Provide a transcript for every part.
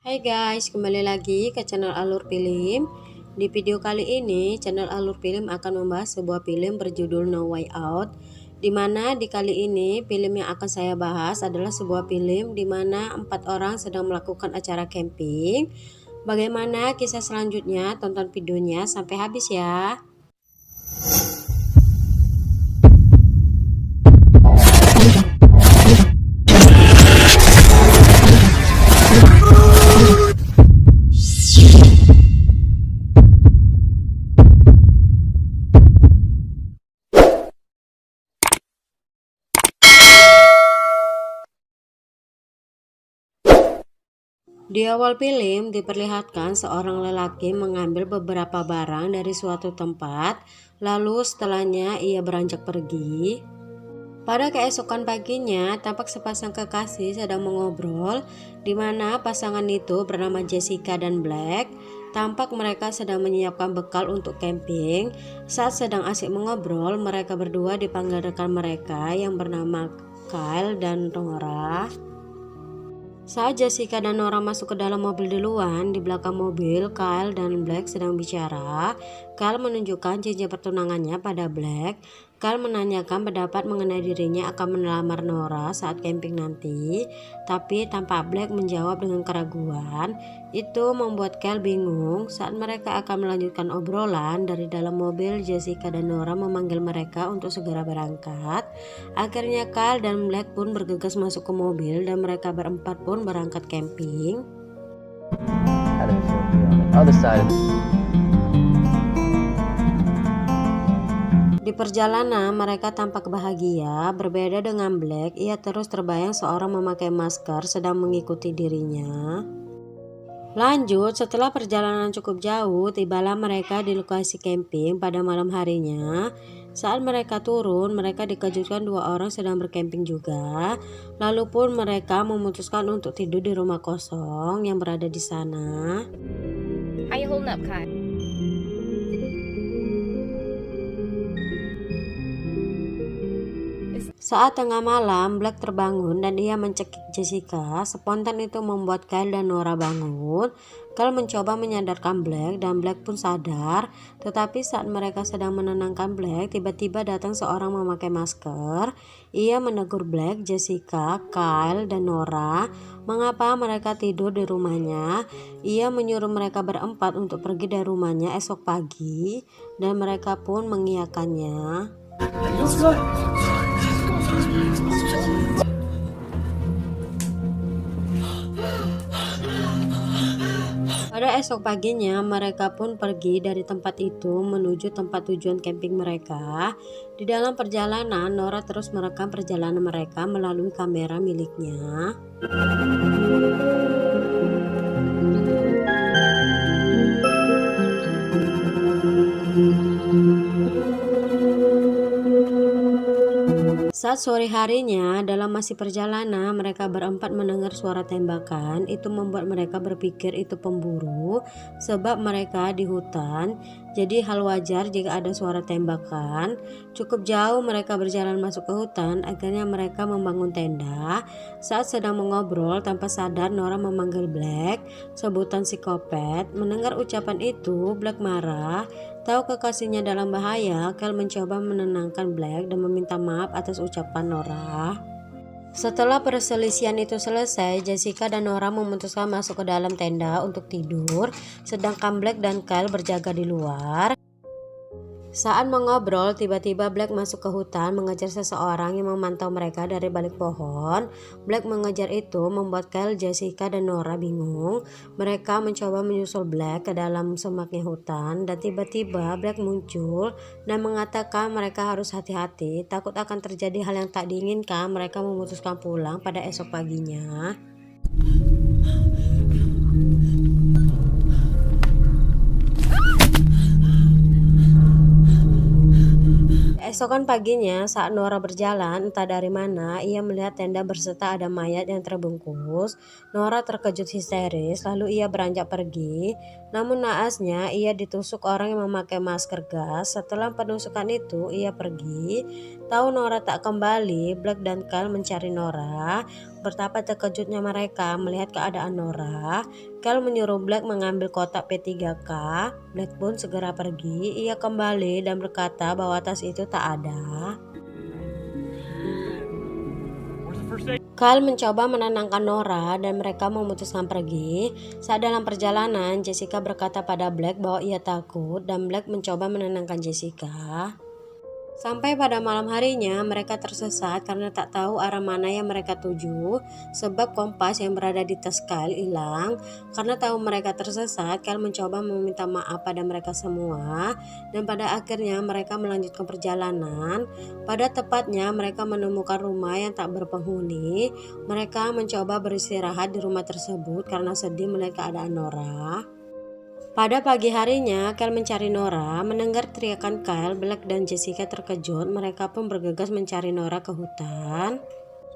Hai guys, kembali lagi ke channel Alur Film. Di video kali ini, channel Alur Film akan membahas sebuah film berjudul No Way Out. Di mana di kali ini, film yang akan saya bahas adalah sebuah film di mana 4 orang sedang melakukan acara camping. Bagaimana kisah selanjutnya? Tonton videonya sampai habis ya. Di awal film diperlihatkan seorang lelaki mengambil beberapa barang dari suatu tempat, lalu setelahnya ia beranjak pergi. Pada keesokan paginya, tampak sepasang kekasih sedang mengobrol, di mana pasangan itu bernama Jessica dan Black. Tampak mereka sedang menyiapkan bekal untuk camping. Saat sedang asik mengobrol, mereka berdua dipanggil rekan mereka yang bernama Kyle dan Nora. Saat Jessica dan Nora masuk ke dalam mobil duluan, di belakang mobil, Kyle dan Black sedang bicara. Kyle menunjukkan cincin pertunangannya pada Black. Kyle menanyakan pendapat mengenai dirinya akan melamar Nora saat camping nanti, tapi tanpa Black menjawab dengan keraguan. Itu membuat Kyle bingung. Saat mereka akan melanjutkan obrolan, dari dalam mobil Jessica dan Nora memanggil mereka untuk segera berangkat. Akhirnya Kyle dan Black pun bergegas masuk ke mobil dan mereka berempat pun berangkat camping. Di perjalanan mereka tampak bahagia. Berbeda dengan Black, ia terus terbayang seorang memakai masker sedang mengikuti dirinya. Lanjut, setelah perjalanan cukup jauh, tibalah mereka di lokasi camping pada malam harinya. Saat mereka turun, mereka dikejutkan dua orang sedang bercamping juga. Lalu pun mereka memutuskan untuk tidur di rumah kosong yang berada di sana. How you holding up, Kai? Saat tengah malam, Black terbangun dan ia mencekik Jessica. Spontan itu membuat Kyle dan Nora bangun. Kyle mencoba menyadarkan Black dan Black pun sadar. Tetapi saat mereka sedang menenangkan Black, tiba-tiba datang seorang memakai masker. Ia menegur Black, Jessica, Kyle, dan Nora. Mengapa mereka tidur di rumahnya? Ia menyuruh mereka berempat untuk pergi dari rumahnya esok pagi. Dan mereka pun mengiyakannya. Pada esok paginya, mereka pun pergi dari tempat itu menuju tempat tujuan camping mereka. Di dalam perjalanan, Nora terus merekam perjalanan mereka melalui kamera miliknya. Saat sore harinya, dalam masih perjalanan, mereka berempat mendengar suara tembakan. Itu membuat mereka berpikir itu pemburu, sebab mereka di hutan. Jadi hal wajar jika ada suara tembakan. Cukup jauh mereka berjalan masuk ke hutan. Akhirnya mereka membangun tenda. Saat sedang mengobrol, tanpa sadar Nora memanggil Black, sebutan psikopat. Mendengar ucapan itu, Black marah. Tahu kekasihnya dalam bahaya, Kyle mencoba menenangkan Black dan meminta maaf atas ucapan Nora. Setelah perselisihan itu selesai, Jessica dan Nora memutuskan masuk ke dalam tenda untuk tidur, sedangkan Black dan Kyle berjaga di luar. Saat mengobrol, tiba-tiba Black masuk ke hutan mengejar seseorang yang memantau mereka dari balik pohon. Black mengejar itu membuat Kyle, Jessica, dan Nora bingung. Mereka mencoba menyusul Black ke dalam semaknya hutan dan tiba-tiba Black muncul dan mengatakan mereka harus hati-hati, takut akan terjadi hal yang tak diinginkan. Mereka memutuskan pulang pada esok paginya. Keesokan paginya, saat Nora berjalan, entah dari mana, ia melihat tenda berserta ada mayat yang terbungkus. Nora terkejut histeris, lalu ia beranjak pergi. Namun naasnya, ia ditusuk orang yang memakai masker gas. Setelah penusukan itu, ia pergi. Tahu Nora tak kembali, Black dan Kyle mencari Nora. Betapa terkejutnya mereka melihat keadaan Nora. Kyle menyuruh Black mengambil kotak P3K. Black pun segera pergi. Ia kembali dan berkata bahwa tas itu tak ada. Kyle mencoba menenangkan Nora dan mereka memutuskan pergi. Saat dalam perjalanan, Jessica berkata pada Black bahwa ia takut dan Black mencoba menenangkan Jessica. Sampai pada malam harinya, mereka tersesat karena tak tahu arah mana yang mereka tuju, sebab kompas yang berada di tas Kyle hilang. Karena tahu mereka tersesat, Kyle mencoba meminta maaf pada mereka semua, dan pada akhirnya mereka melanjutkan perjalanan. Pada tepatnya, mereka menemukan rumah yang tak berpenghuni. Mereka mencoba beristirahat di rumah tersebut karena sedih melihat keadaan Nora. Pada pagi harinya, Kyle mencari Nora. Mendengar teriakan Kyle, Black dan Jessica terkejut. Mereka pun bergegas mencari Nora ke hutan.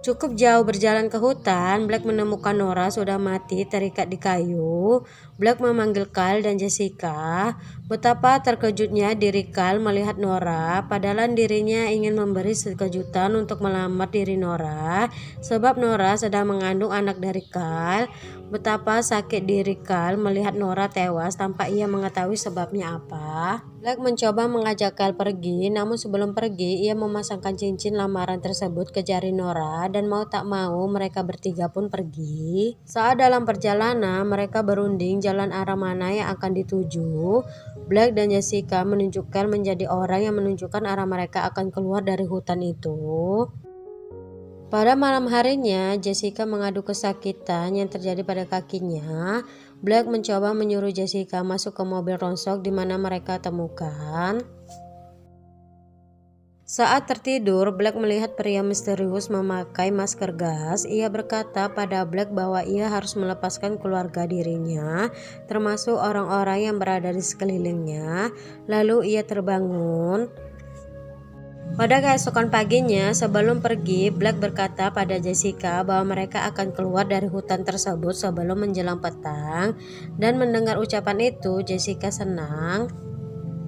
Cukup jauh berjalan ke hutan, Black menemukan Nora sudah mati terikat di kayu. Black memanggil Kyle dan Jessica. Betapa terkejutnya diri Kyle melihat Nora, padahal dirinya ingin memberi kejutan untuk melamar diri Nora, sebab Nora sedang mengandung anak dari Kyle. Betapa sakit diri Kyle melihat Nora tewas tanpa ia mengetahui sebabnya apa. Black mencoba mengajak Kyle pergi, namun sebelum pergi ia memasangkan cincin lamaran tersebut ke jari Nora dan mau tak mau mereka bertiga pun pergi. Saat dalam perjalanan mereka berunding jalan arah mana yang akan dituju. Black dan Jessica menunjukkan menjadi orang yang menunjukkan arah mereka akan keluar dari hutan itu. Pada malam harinya, Jessica mengadu kesakitan yang terjadi pada kakinya. Black mencoba menyuruh Jessica masuk ke mobil rongsok di mana mereka temukan. Saat tertidur, Black melihat pria misterius memakai masker gas. Ia berkata pada Black bahwa ia harus melepaskan keluarga dirinya, termasuk orang-orang yang berada di sekelilingnya. Lalu ia terbangun. Pada keesokan paginya, sebelum pergi, Black berkata pada Jessica bahwa mereka akan keluar dari hutan tersebut sebelum menjelang petang. Dan mendengar ucapan itu, Jessica senang.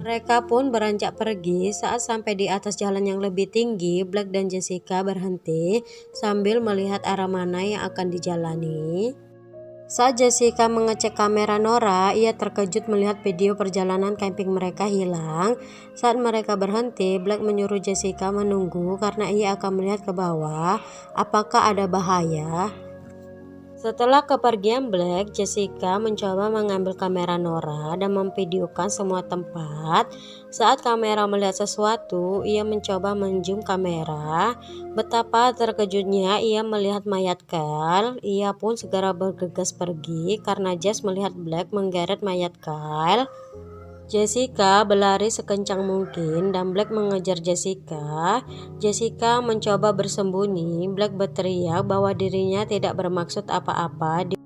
Mereka pun beranjak pergi. Saat sampai di atas jalan yang lebih tinggi, Black dan Jessica berhenti sambil melihat arah mana yang akan dijalani. Saat Jessica mengecek kamera Nora, ia terkejut melihat video perjalanan camping mereka hilang. Saat mereka berhenti, Black menyuruh Jessica menunggu karena ia akan melihat ke bawah apakah ada bahaya. Setelah kepergian Black, Jessica mencoba mengambil kamera Nora dan memvideokan semua tempat. Saat kamera melihat sesuatu, ia mencoba menzoom kamera. Betapa terkejutnya ia melihat mayat Kyle. Ia pun segera bergegas pergi karena Jess melihat Black menggeret mayat Kyle. Jessica berlari sekencang mungkin dan Black mengejar Jessica. Jessica mencoba bersembunyi. Black berteriak bahwa dirinya tidak bermaksud apa-apa.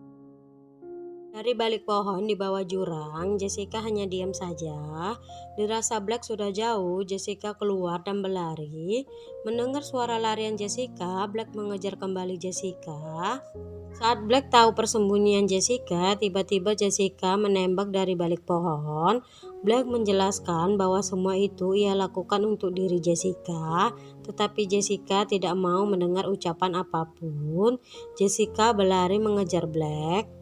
Dari balik pohon di bawah jurang, Jessica hanya diam saja. Dirasa Black sudah jauh, Jessica keluar dan berlari. Mendengar suara larian Jessica, Black mengejar kembali Jessica. Saat Black tahu persembunyian Jessica, tiba-tiba Jessica menembak dari balik pohon. Black menjelaskan bahwa semua itu ia lakukan untuk diri Jessica, tetapi Jessica tidak mau mendengar ucapan apapun. Jessica berlari mengejar Black.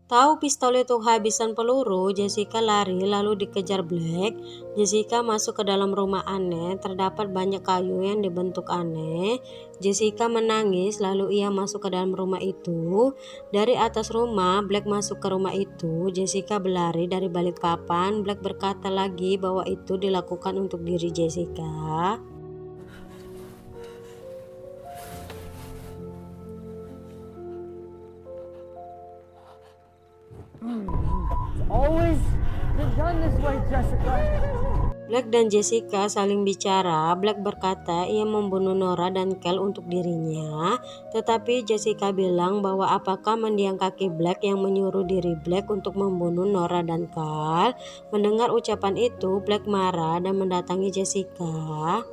Tahu pistol itu kehabisan peluru, Jessica lari lalu dikejar Black. Jessica masuk ke dalam rumah aneh, terdapat banyak kayu yang dibentuk aneh. Jessica menangis lalu ia masuk ke dalam rumah itu. Dari atas rumah, Black masuk ke rumah itu. Jessica berlari dari balik papan. Black berkata lagi bahwa itu dilakukan untuk diri Jessica. Always been done this way, Jessica. Black dan Jessica saling bicara. Black berkata ia membunuh Nora dan Kyle untuk dirinya, tetapi Jessica bilang bahwa apakah mendiang kaki Black yang menyuruh diri Black untuk membunuh Nora dan Kyle. Mendengar ucapan itu, Black marah dan mendatangi Jessica.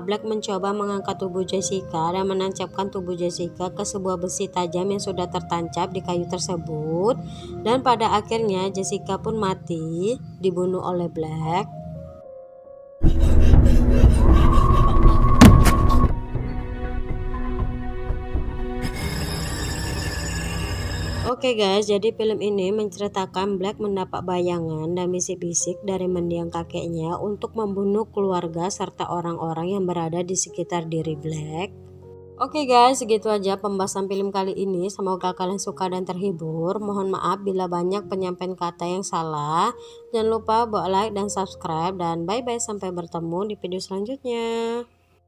Black mencoba mengangkat tubuh Jessica dan menancapkan tubuh Jessica ke sebuah besi tajam yang sudah tertancap di kayu tersebut. Dan pada akhirnya Jessica pun mati, dibunuh oleh Black. Oke guys, jadi film ini menceritakan Black mendapat bayangan dan bisik-bisik dari mendiang kakeknya untuk membunuh keluarga serta orang-orang yang berada di sekitar diri Black. Oke guys, segitu aja pembahasan film kali ini. Semoga kalian suka dan terhibur. Mohon maaf bila banyak penyampaian kata yang salah. Jangan lupa buat like dan subscribe. Dan bye-bye, sampai bertemu di video selanjutnya.